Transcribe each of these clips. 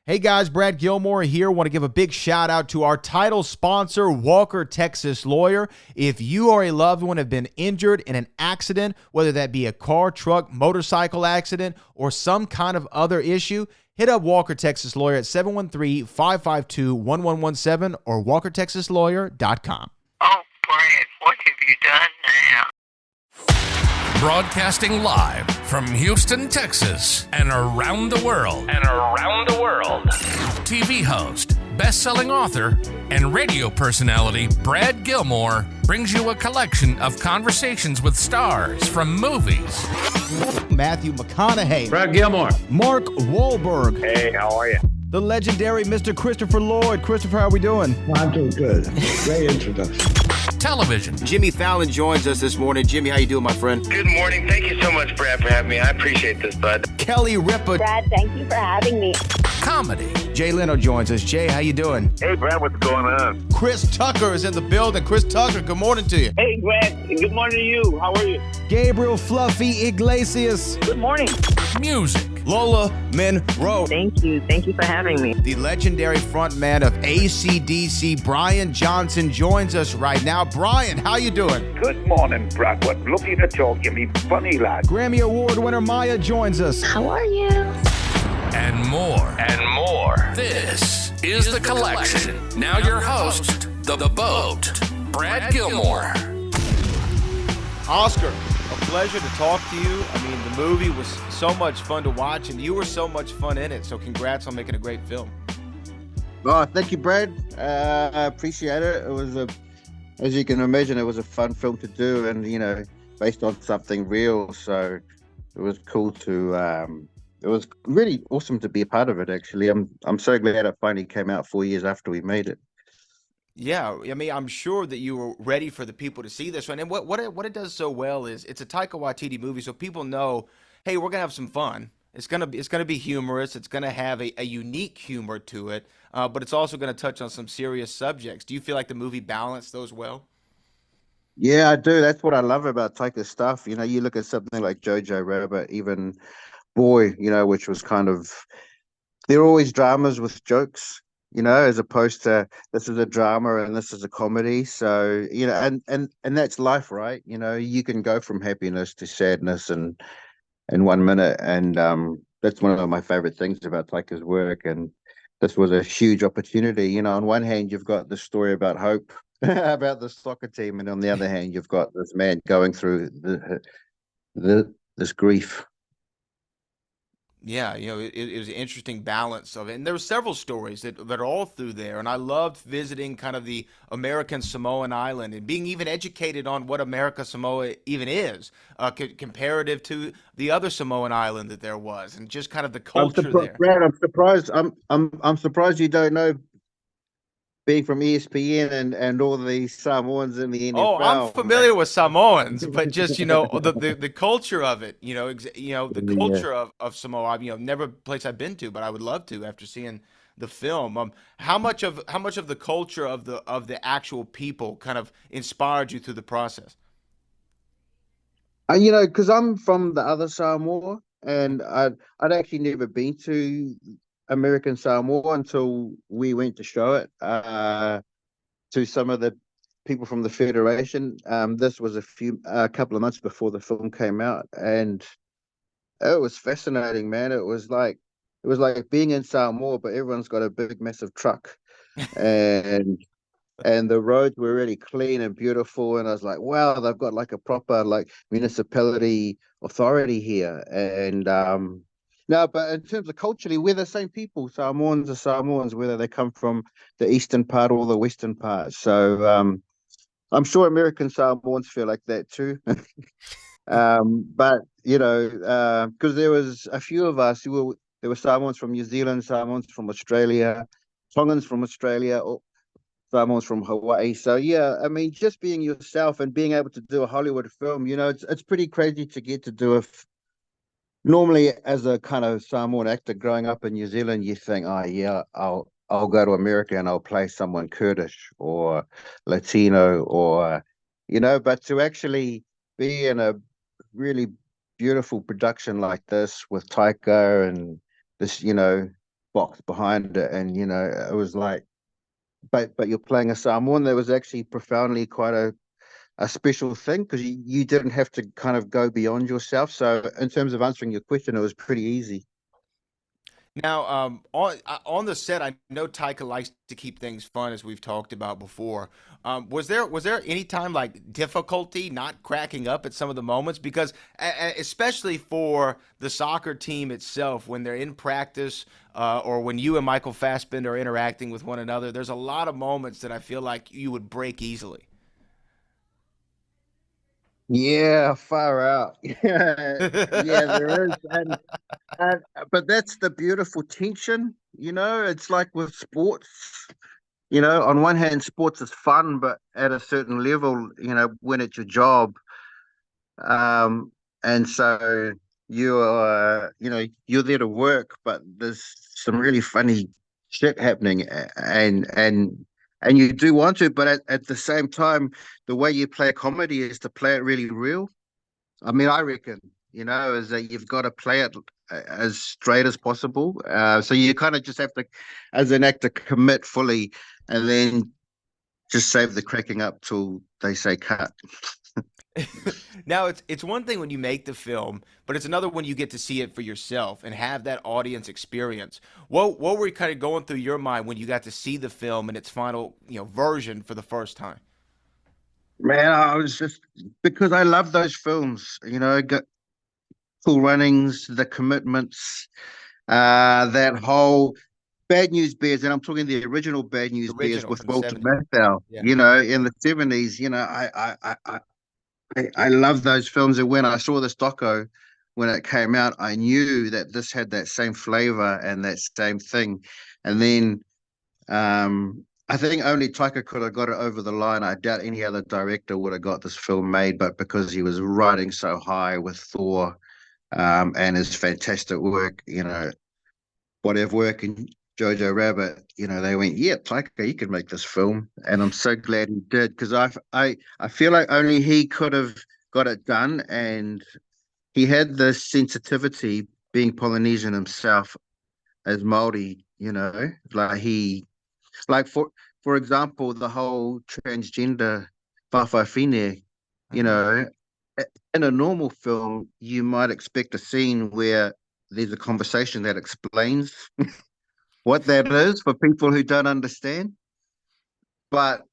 Hey guys, Brad Gilmore here. Want to give a big shout out to our title sponsor, Walker Texas Lawyer. If you or a loved one have been injured in an accident, whether that be a car, truck, motorcycle accident, or some kind of other issue, hit up Walker Texas Lawyer at 713-552-1117 or walkertexaslawyer.com. Oh, Brad, what have you done now? Broadcasting live from Houston, Texas, and around the world. TV host, best-selling author, and radio personality Brad Gilmore brings you a collection of conversations with stars from movies. Matthew McConaughey. Brad Gilmore. Mark Wahlberg. Hey, how are you? The legendary Mr. Christopher Lloyd. Christopher, how are we doing? I'm doing good. Great introduction. Television. Jimmy Fallon joins us this morning. Jimmy, how you doing, my friend? Good morning. Thank you so much, Brad, for having me. I appreciate this, bud. Kelly Ripa. Brad, thank you for having me. Comedy. Jay Leno joins us. Jay, how you doing? Hey, Brad, what's going on? Chris Tucker is in the building. Chris Tucker, good morning to you. Hey, Brad. Good morning to you. How are you? Gabriel Fluffy Iglesias. Good morning. Music. Lola Monroe. Thank you. Thank you for having me. The legendary frontman of AC/DC, Brian Johnson, joins us right now. Brian, how you doing? Good morning, Brad. What lovely to talk to me, funny lad. Grammy Award winner Maya joins us. How are you? And more. This is The Collection. Now your host, The Boat, Brad Gilmore. Oscar, a pleasure to talk to you. I mean, the movie was so much fun to watch, and you were so much fun in it, so congrats on making a great film. Oh, thank you, Brad. I appreciate it. It was as you can imagine, it was a fun film to do, and based on something real. So it was cool to. It was really awesome to be a part of it. Actually, I'm so glad it finally came out 4 years after we made it. Yeah, I mean, I'm sure that you were ready for the people to see this one. And what it does so well is it's a Taika Waititi movie, so people know, hey, we're gonna have some fun. It's gonna be humorous. It's gonna have a unique humor to it, but it's also gonna touch on some serious subjects. Do you feel like the movie balanced those well? Yeah, I do. That's what I love about Taika's stuff. You look at something like Jojo Rabbit, even Boy, which was kind of, they're always dramas with jokes, as opposed to this is a drama and this is a comedy. So, and that's life, right? You can go from happiness to sadness in 1 minute. And that's one of my favorite things about Taika's work. And this was a huge opportunity. On one hand, you've got the story about hope, about the soccer team. And on the other hand, you've got this man going through this grief. Yeah, it was an interesting balance of it. And there were several stories that are all through there. And I loved visiting kind of the American Samoan island and being even educated on what America Samoa even is, comparative to the other Samoan island that there was, and just kind of the culture there. Brad, I'm surprised. I'm surprised you don't know, being from ESPN and all the Samoans in the NFL. Oh, I'm familiar with Samoans, but just the culture of it, the culture of Samoa. Never a place I've been to, but I would love to after seeing the film. How much of the culture of the actual people kind of inspired you through the process? Because I'm from the other Samoa, and I'd actually never been to American Samoa until we went to show it to some of the people from the Federation. This was a couple of months before the film came out, and it was fascinating, man. It was like being in Samoa, but everyone's got a big, massive truck, and the roads were really clean and beautiful. And I was like, wow, they've got like a proper municipality authority here, and no, but in terms of culturally, we're the same people. Samoans are Samoans, whether they come from the eastern part or the western part. So I'm sure American Samoans feel like that too. But because there was a few of us there were Samoans from New Zealand, Samoans from Australia, Tongans from Australia, or Samoans from Hawaii. So yeah, I mean, just being yourself and being able to do a Hollywood film, it's pretty crazy to get to do normally, as a kind of Samoan actor growing up in New Zealand, you think, oh yeah, I'll go to America and I'll play someone Kurdish or Latino or, but to actually be in a really beautiful production like this with Taika and this, box behind it, and it was like, but you're playing a Samoan. That was actually profoundly quite a special thing, because you didn't have to kind of go beyond yourself. So in terms of answering your question, it was pretty easy. Now, on the set, I know Taika likes to keep things fun, as we've talked about before. Was there any time like difficulty not cracking up at some of the moments? Because especially for the soccer team itself, when they're in practice, or when you and Michael Fassbender are interacting with one another, there's a lot of moments that I feel like you would break easily. Yeah, far out. Yeah, there is, and but that's the beautiful tension. It's like with sports. On one hand, sports is fun, but at a certain level, when it's your job, and so you're there to work, but there's some really funny shit happening, and you do want to, but at the same time, the way you play comedy is to play it really real. I mean, I reckon, is that you've got to play it as straight as possible. So you kind of just have to, as an actor, commit fully, and then just save the cracking up till they say cut. Now, it's one thing when you make the film, but it's another when you get to see it for yourself and have that audience experience. What were you kind of going through your mind when you got to see the film in its final, version for the first time? Man, I was just, because I love those films, got Cool Runnings, The Commitments, that whole Bad News Bears, and I'm talking the original Bad News Bears Original with from the Walter 70s. Matthau, Yeah. in the 70s. I love those films. And when I saw this doco, when it came out, I knew that this had that same flavor and that same thing. And then I think only Taika could have got it over the line. I doubt any other director would have got this film made, but because he was riding so high with Thor, and his fantastic work, whatever work in Jojo Rabbit, they went, yeah, Taika, you can make this film, and I'm so glad he did, because I feel like only he could have got it done, and he had the sensitivity, being Polynesian himself as Maori, like for example, the whole transgender whawhaiwhine, you Mhm. know, in a normal film, you might expect a scene where there's a conversation that explains what that is for people who don't understand. But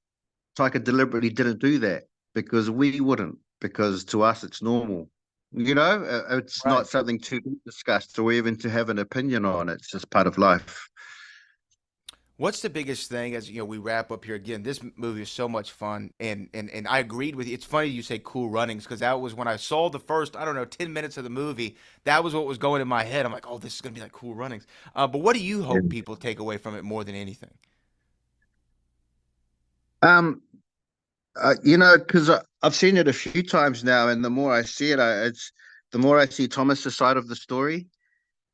Taika deliberately didn't do that, because we wouldn't, because to us it's normal. It's Right. not something to be discussed or even to have an opinion on. It's just part of life. What's the biggest thing as we wrap up here again? This movie is so much fun, and I agreed with you. It's funny you say Cool Runnings, because that was when I saw the first, I don't know, 10 minutes of the movie. That was what was going in my head. I'm like, oh, this is gonna be like Cool Runnings. But what do you Yeah. hope people take away from it more than anything? Um, because I've seen it a few times now, and the more I see it, the more I see Thomas's side of the story.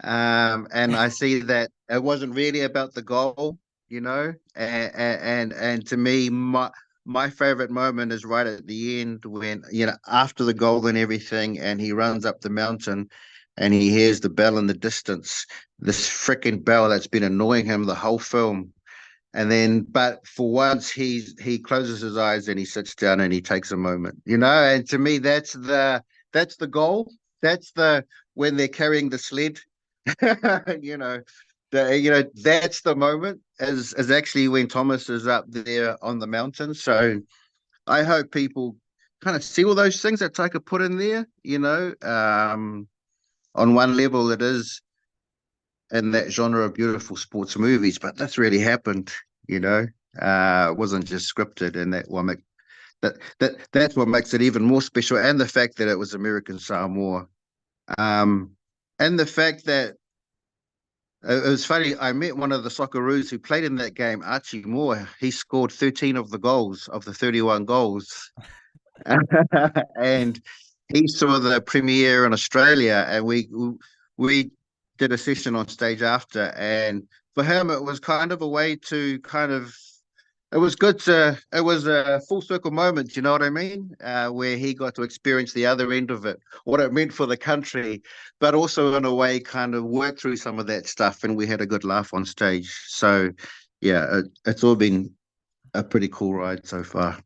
And I see that it wasn't really about the goal, and to me, my favorite moment is right at the end, when after the goal and everything, and he runs up the mountain, and he hears the bell in the distance, this freaking bell that's been annoying him the whole film. And then, but for once, he closes his eyes and he sits down and he takes a moment, And to me, that's the goal. That's the when they're carrying the sled, you know, that's the moment. As actually when Thomas is up there on the mountain. So I hope people kind of see all those things that Taika put in there. On one level, it is in that genre of beautiful sports movies, but that's really happened. It wasn't just scripted, and that's what makes it even more special, and the fact that it was American Samoa, um, and the fact that it was funny. I met one of the Socceroos who played in that game, Archie Moore. He scored 13 of the goals of the 31 goals, and he saw the premiere in Australia, and we did a session on stage after, and for him it was kind of a way to kind of It was good it was a full circle moment, you know what I mean? Where he got to experience the other end of it, what it meant for the country, but also in a way kind of work through some of that stuff. And we had a good laugh on stage. So, yeah, it's all been a pretty cool ride so far.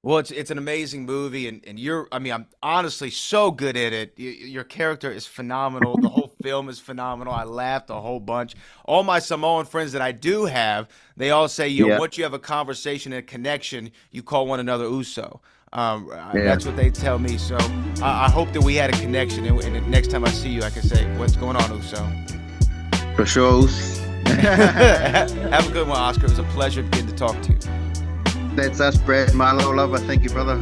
Well, it's an amazing movie, and you're, I mean, I'm honestly so good at it. Your character is phenomenal. The whole film is phenomenal. I laughed a whole bunch. All my Samoan friends that I do have, they all say, Yeah, once you have a conversation and a connection, you call one another Uso. yeah, That's what they tell me. So I hope that we had a connection, and the next time I see you, I can say, "What's going on, Uso?" for sure. Have a good one, Oscar. It was a pleasure getting to talk to you. That's us, Brad. My little lover. Thank you, brother.